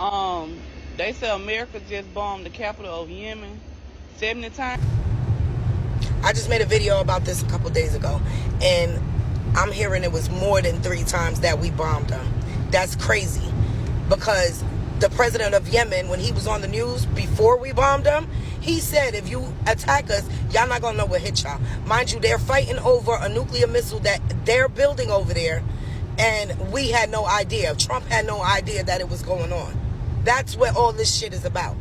Um, they say America just bombed the capital of Yemen 70 times. I just made a video about this a couple days ago, and I'm hearing it was more than 3 times that we bombed them. That's crazy, because the president of Yemen, when he was on the news before we bombed them, he said, if you attack us, y'all not gonna know what hit y'all. Mind you, they're fighting over a nuclear missile that they're building over there, and we had no idea. Trump had no idea that it was going on. That's what all this shit is about.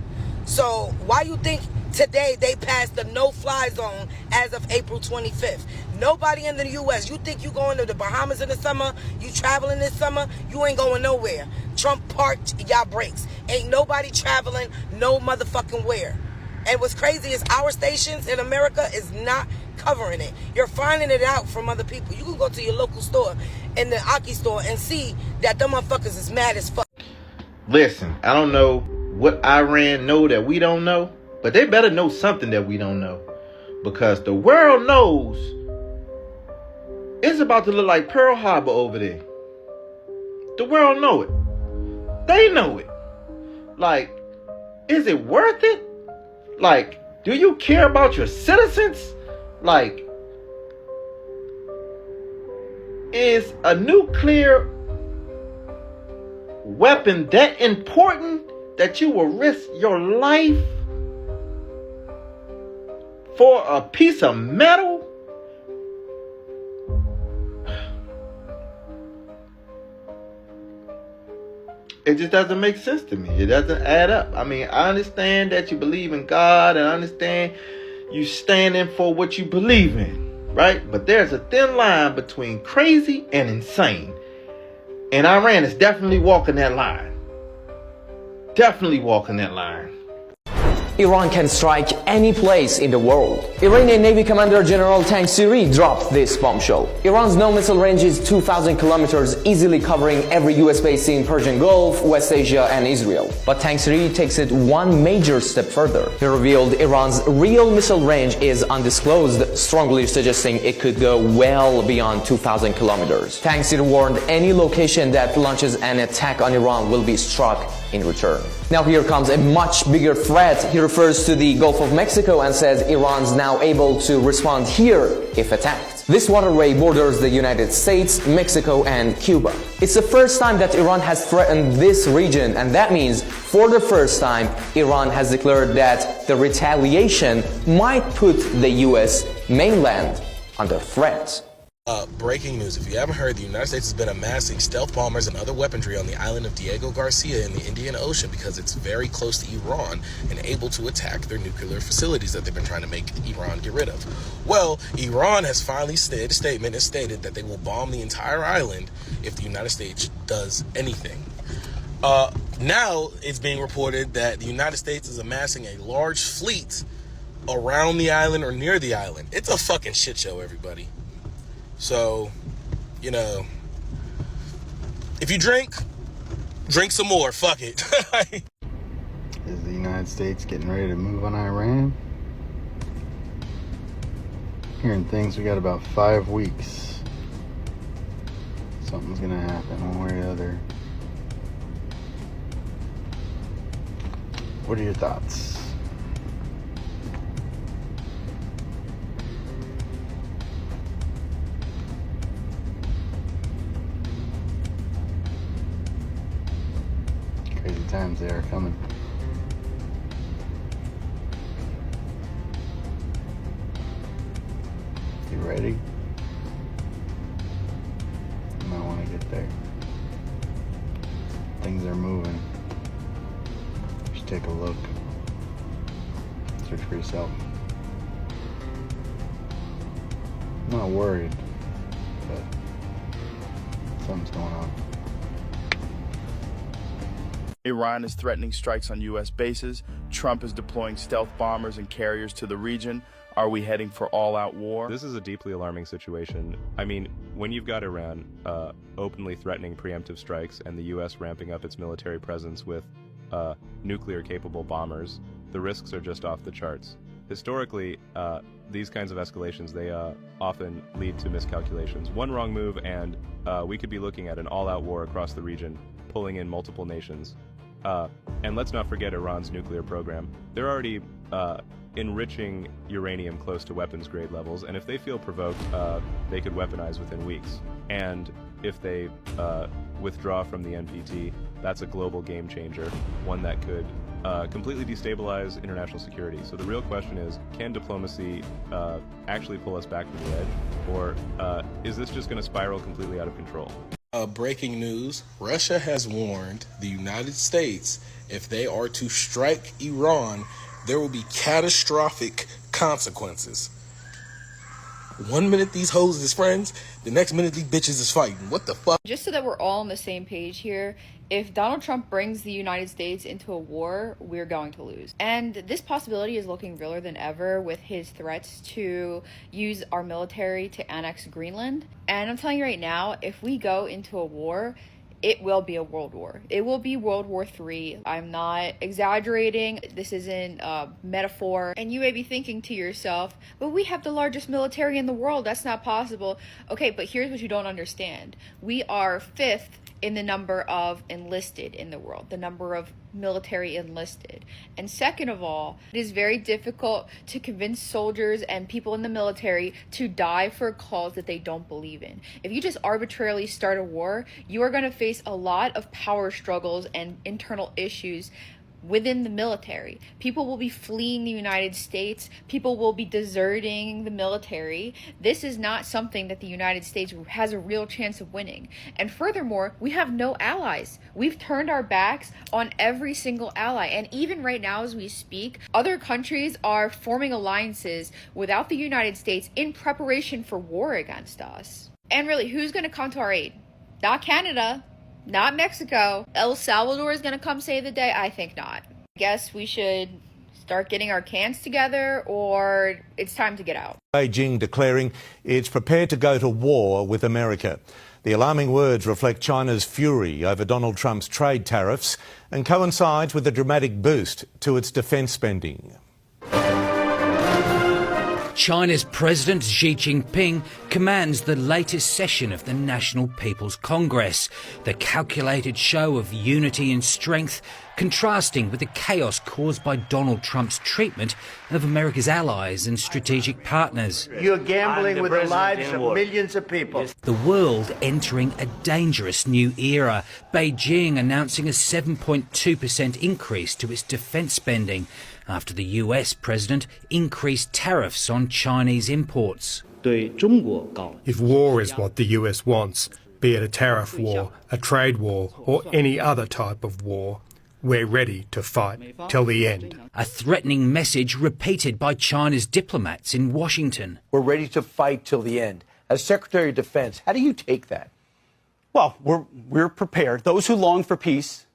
So why you think today they passed the no-fly zone as of April 25th? Nobody in the U.S. You think you going to the Bahamas in the summer? You traveling this summer? You ain't going nowhere. Trump parked y'all brakes. Ain't nobody traveling no motherfucking where. And what's crazy is our stations in America is not covering it. You're finding it out from other people. You can go to your local store, in the Aki store, and see that them motherfuckers is mad as fuck. Listen, I don't know what Iran know that we don't know, but they better know something that we don't know, because the world knows it's about to look like Pearl Harbor over there. The world know it. They know it. Like, is it worth it? Like, do you care about your citizens? Like, is a nuclear weapon that important that you will risk your life for a piece of metal? It just doesn't make sense to me. It doesn't add up. I mean, I understand that you believe in God, and I understand you standing for what you believe in, right? But there's a thin line between crazy and insane. And Iran is definitely walking that line. Definitely walking that line. Iran can strike any place in the world. Iranian Navy Commander General Tangsiri dropped this bombshell. Iran's no missile range is 2,000 kilometers, easily covering every US base in Persian Gulf, West Asia, and Israel. But Tangsiri takes it one major step further. He revealed Iran's real missile range is undisclosed, strongly suggesting it could go well beyond 2,000 kilometers. Tangsiri warned any location that launches an attack on Iran will be struck in return. Now here comes a much bigger threat. He refers to the Gulf of Mexico and says Iran's now able to respond here if attacked. This waterway borders the United States, Mexico, and Cuba. It's the first time that Iran has threatened this region, and that means for the first time, Iran has declared that the retaliation might put the US mainland under threat. Breaking news. If you haven't heard, the United States has been amassing stealth bombers and other weaponry on the island of Diego Garcia in the Indian Ocean because it's very close to Iran and able to attack their nuclear facilities that they've been trying to make Iran get rid of. Well, Iran has finally stated a statement and stated that they will bomb the entire island if the United States does anything. Now it's being reported that the United States is amassing a large fleet around the island or near the island. It's a fucking shit show, everybody. So, you know, if you drink some more. Fuck it. Is the United States getting ready to move on Iran? Hearing things, we got about 5 weeks. Something's gonna happen one way or the other. What are your thoughts? Crazy times they are coming. You ready? You might want to get there. Things are moving. Just take a look. Search for yourself. I'm not worried, but something's going on. Iran is threatening strikes on U.S. bases. Trump is deploying stealth bombers and carriers to the region. Are we heading for all-out war? This is a deeply alarming situation. I mean, when you've got Iran openly threatening preemptive strikes and the U.S. ramping up its military presence with nuclear-capable bombers, the risks are just off the charts. Historically, these kinds of escalations, they often lead to miscalculations. One wrong move and we could be looking at an all-out war across the region, pulling in multiple nations. And let's not forget Iran's nuclear program. They're already enriching uranium close to weapons grade levels, and if they feel provoked, they could weaponize within weeks. And if they withdraw from the NPT, that's a global game changer, one that could completely destabilize international security. So the real question is, can diplomacy actually pull us back from the edge, or is this just going to spiral completely out of control? Breaking news, Russia has warned the United States if they are to strike Iran, there will be catastrophic consequences. 1 minute these hoes is friends, the next minute these bitches is fighting. What the fuck? Just so that we're all on the same page here, if Donald Trump brings the United States into a war, we're going to lose. And this possibility is looking realer than ever with his threats to use our military to annex Greenland. And I'm telling you right now, if we go into a war, it will be a world war. It will be World War III. I'm not exaggerating. This isn't a metaphor. And you may be thinking to yourself, but we have the largest military in the world. That's not possible. Okay, but here's what you don't understand. We are 5th in the number of enlisted in the world, the number of military enlisted. And second of all, it is very difficult to convince soldiers and people in the military to die for a cause that they don't believe in. If you just arbitrarily start a war, you are going to face a lot of power struggles and internal issues within the military. People will be fleeing the United States. People will be deserting the military. This is not something that the United States has a real chance of winning. And furthermore, we have no allies. We've turned our backs on every single ally. And even right now as we speak, other countries are forming alliances without the United States in preparation for war against us. And really, who's going to come to our aid? Not Canada. Not Mexico. El Salvador is going to come save the day? I think not. I guess we should start getting our cans together, or it's time to get out. Beijing declaring it's prepared to go to war with America. The alarming words reflect China's fury over Donald Trump's trade tariffs and coincides with a dramatic boost to its defence spending. China's President Xi Jinping commands the latest session of the National People's Congress, the calculated show of unity and strength, contrasting with the chaos caused by Donald Trump's treatment of America's allies and strategic partners. You're gambling with the lives of millions of people. The world entering a dangerous new era, Beijing announcing a 7.2% increase to its defence spending, after the US president increased tariffs on Chinese imports. If war is what the US wants, be it a tariff war, a trade war, or any other type of war, we're ready to fight till the end. A threatening message repeated by China's diplomats in Washington. We're ready to fight till the end. As Secretary of Defense, how do you take that? Well, we're prepared. Those who long for peace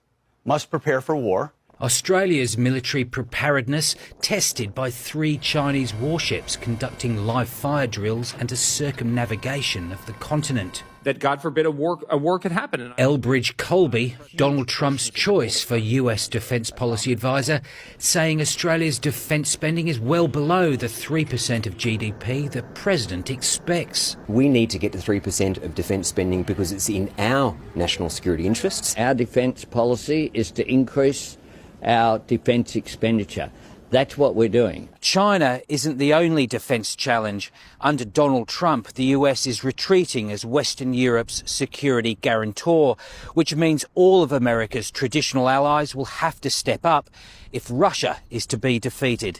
must prepare for war. Australia's military preparedness tested by 3 Chinese warships conducting live fire drills and a circumnavigation of the continent. That, God forbid, a war could happen. Elbridge Colby, Donald Trump's choice for US defence policy advisor, saying Australia's defence spending is well below the 3% of GDP the President expects. We need to get to 3% of defence spending because it's in our national security interests. Our defence policy is to increase our defence expenditure. That's what we're doing. China isn't the only defence challenge. Under Donald Trump, the US is retreating as Western Europe's security guarantor, which means all of America's traditional allies will have to step up if Russia is to be defeated.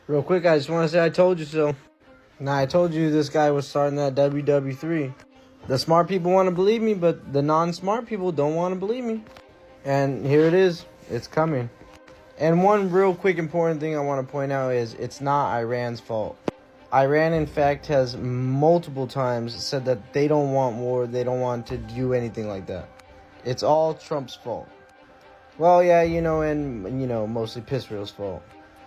Real quick, I just want to say I told you so. Nah, I told you this guy was starting that WW3. The smart people want to believe me, but the non-smart people don't want to believe me. And here it is. It's coming. And one real quick important thing I want to point out is it's not Iran's fault. Iran, in fact, has multiple times said that they don't want war, they don't want to do anything like that. It's all Trump's fault. Well, yeah, mostly Pissreal's fault.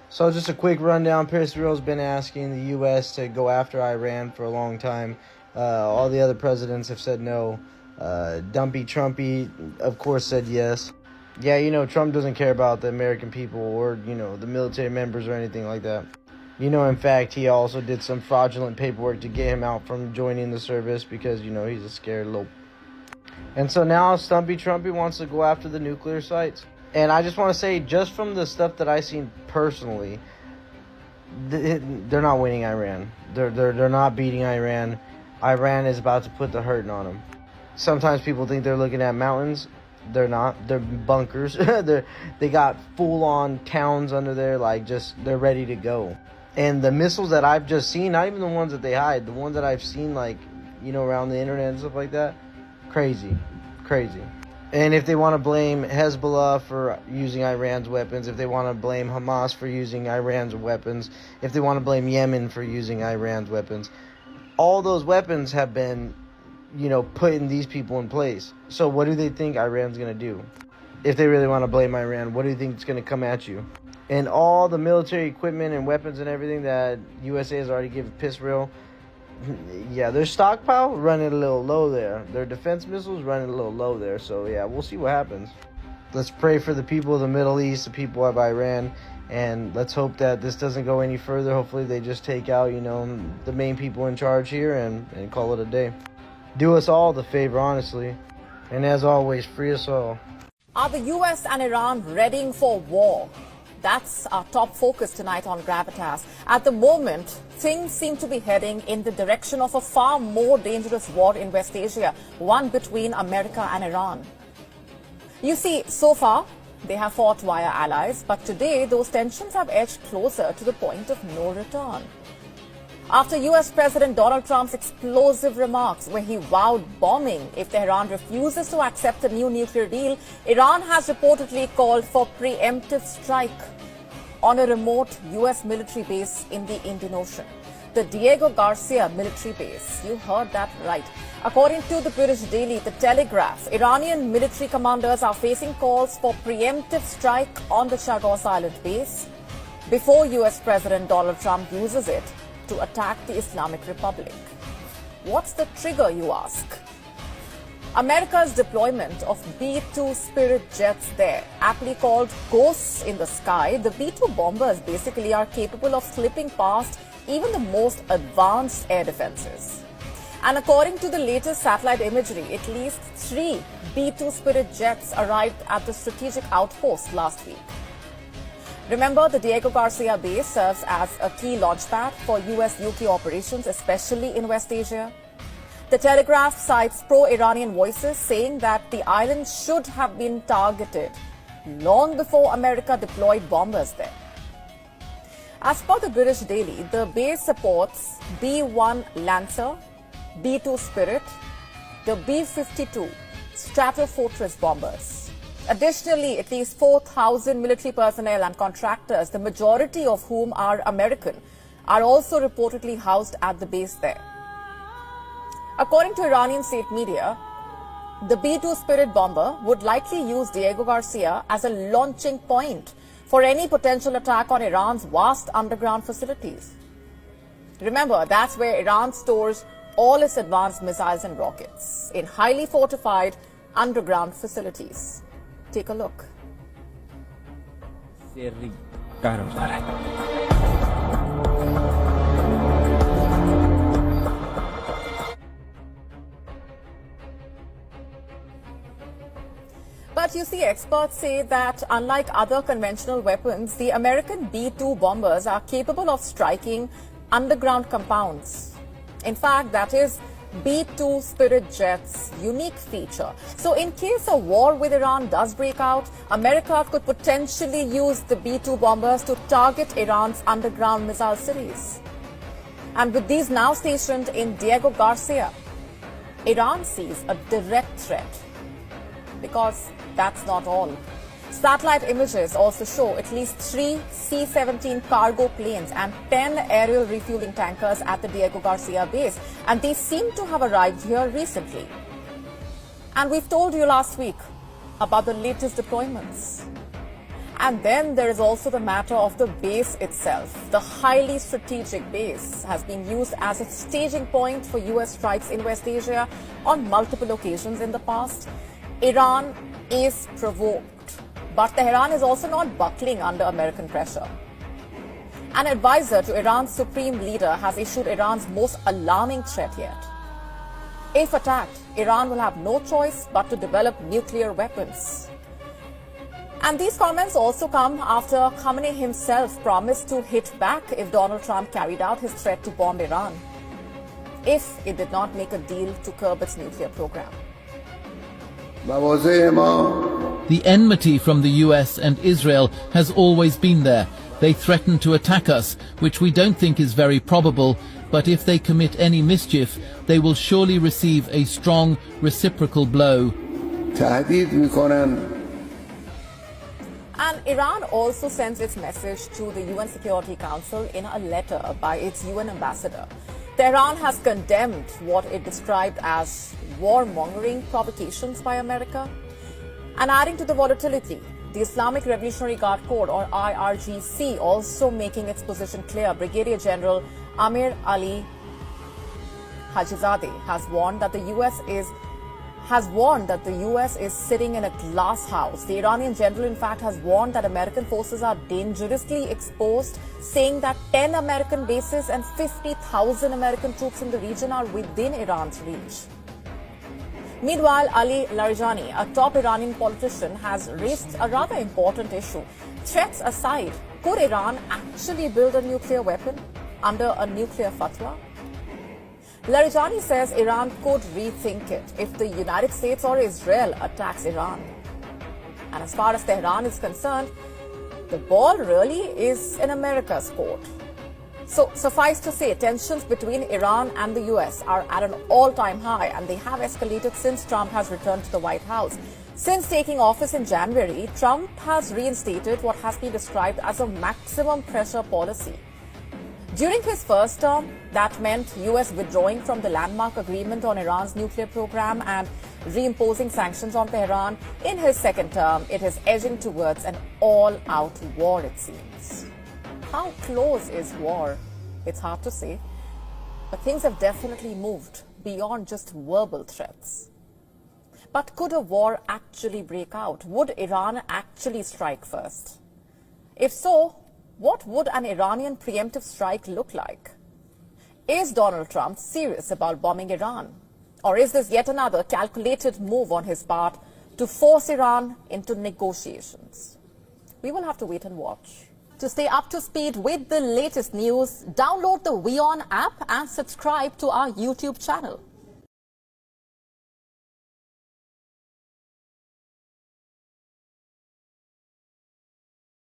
So just a quick rundown, Pissreal's been asking the U.S. to go after Iran for a long time. All the other presidents have said no. Dumpy Trumpy, of course, said yes. Yeah, Trump doesn't care about the American people or, the military members or anything like that. In fact, he also did some fraudulent paperwork to get him out from joining the service because, he's a scared lope. And so now Stumpy Trumpy wants to go after the nuclear sites. And I just want to say, just from the stuff that I've seen personally, they're not winning Iran. They're not beating Iran. Iran is about to put the hurting on them. Sometimes people think they're looking at mountains. They're not. They're bunkers. They got full-on towns under there, like just they're ready to go. And the missiles that I've just seen, not even the ones that they hide, the ones that I've seen, like, you know, around the internet and stuff like that, crazy. And if they want to blame Hezbollah for using Iran's weapons, if they want to blame Hamas for using Iran's weapons, if they want to blame Yemen for using Iran's weapons, all those weapons have been, you know, putting these people in place. So what do they think Iran's going to do? If they really want to blame Iran, what do you think is going to come at you? And all the military equipment and weapons and everything that USA has already given piss real, yeah, their stockpile running a little low there. Their defense missiles running a little low there. So yeah, we'll see what happens. Let's pray for the people of the Middle East, the people of Iran, and let's hope that this doesn't go any further. Hopefully they just take out, you know, the main people in charge here and call it a day. Do us all the favor, honestly. And as always, free us all. Are the US and Iran readying for war? That's our top focus tonight on Gravitas. At the moment, things seem to be heading in the direction of a far more dangerous war in West Asia, one between America and Iran. You see, so far, they have fought via allies, but today those tensions have edged closer to the point of no return. After US President Donald Trump's explosive remarks where he vowed bombing if Tehran refuses to accept a new nuclear deal, Iran has reportedly called for preemptive strike on a remote US military base in the Indian Ocean. The Diego Garcia military base. You heard that right. According to the British daily The Telegraph, Iranian military commanders are facing calls for preemptive strike on the Chagos Island base before US President Donald Trump uses it to attack the Islamic Republic. What's the trigger, you ask? America's deployment of B-2 Spirit jets there, aptly called ghosts in the sky. The B-2 bombers basically are capable of slipping past even the most advanced air defenses. And according to the latest satellite imagery, at least 3 B-2 Spirit jets arrived at the strategic outpost last week. Remember, the Diego Garcia base serves as a key launchpad for US-UK operations, especially in West Asia. The Telegraph cites pro-Iranian voices saying that the island should have been targeted long before America deployed bombers there. As per the British Daily, the base supports B-1 Lancer, B-2 Spirit, the B-52 Stratofortress bombers. Additionally, at least 4,000 military personnel and contractors, the majority of whom are American, are also reportedly housed at the base there. According to Iranian state media, the B-2 Spirit bomber would likely use Diego Garcia as a launching point for any potential attack on Iran's vast underground facilities. Remember, that's where Iran stores all its advanced missiles and rockets, in highly fortified underground facilities. Take a look. But you see, experts say that unlike other conventional weapons, the American B-2 bombers are capable of striking underground compounds. In fact, that is B-2 Spirit jet's unique feature. So in case a war with Iran does break out, America could potentially use the B-2 bombers to target Iran's underground missile cities. And with these now stationed in Diego Garcia, Iran sees a direct threat. Because that's not all. Satellite images also show at least 3 C-17 cargo planes and 10 aerial refueling tankers at the Diego Garcia base, and these seem to have arrived here recently. And we've told you last week about the latest deployments. And then there is also the matter of the base itself. The highly strategic base has been used as a staging point for US strikes in West Asia on multiple occasions in the past. Iran is provoked. But Tehran is also not buckling under American pressure. An advisor to Iran's supreme leader has issued Iran's most alarming threat yet. If attacked, Iran will have no choice but to develop nuclear weapons. And these comments also come after Khamenei himself promised to hit back if Donald Trump carried out his threat to bomb Iran, if it did not make a deal to curb its nuclear program. The enmity from the US and Israel has always been there. They threaten to attack us, which we don't think is very probable, but if they commit any mischief, they will surely receive a strong reciprocal blow. And Iran also sends its message to the UN Security Council in a letter by its UN ambassador. Tehran has condemned what it described as warmongering provocations by America. And adding to the volatility, the Islamic Revolutionary Guard Corps, or IRGC, also making its position clear. Brigadier General Amir Ali Hajizadeh has warned that the US is sitting in a glass house. The Iranian general, in fact, has warned that American forces are dangerously exposed, saying that 10 American bases and 50,000 American troops in the region are within Iran's reach. Meanwhile, Ali Larijani, a top Iranian politician, has raised a rather important issue. Threats aside, could Iran actually build a nuclear weapon under a nuclear fatwa? Larijani says Iran could rethink it if the United States or Israel attacks Iran. And as far as Tehran is concerned, the ball really is in America's court. So suffice to say, tensions between Iran and the US are at an all-time high, and they have escalated since Trump has returned to the White House. Since taking office in January, Trump has reinstated what has been described as a maximum pressure policy. During his first term, that meant US withdrawing from the landmark agreement on Iran's nuclear program and reimposing sanctions on Tehran. In his second term, it is edging towards an all-out war, it seems. How close is war? It's hard to say, but things have definitely moved beyond just verbal threats. But could a war actually break out? Would Iran actually strike first? If so, what would an Iranian preemptive strike look like? Is Donald Trump serious about bombing Iran? Or is this yet another calculated move on his part to force Iran into negotiations? We will have to wait and watch. To stay up to speed with the latest news, download the WION app and subscribe to our YouTube channel.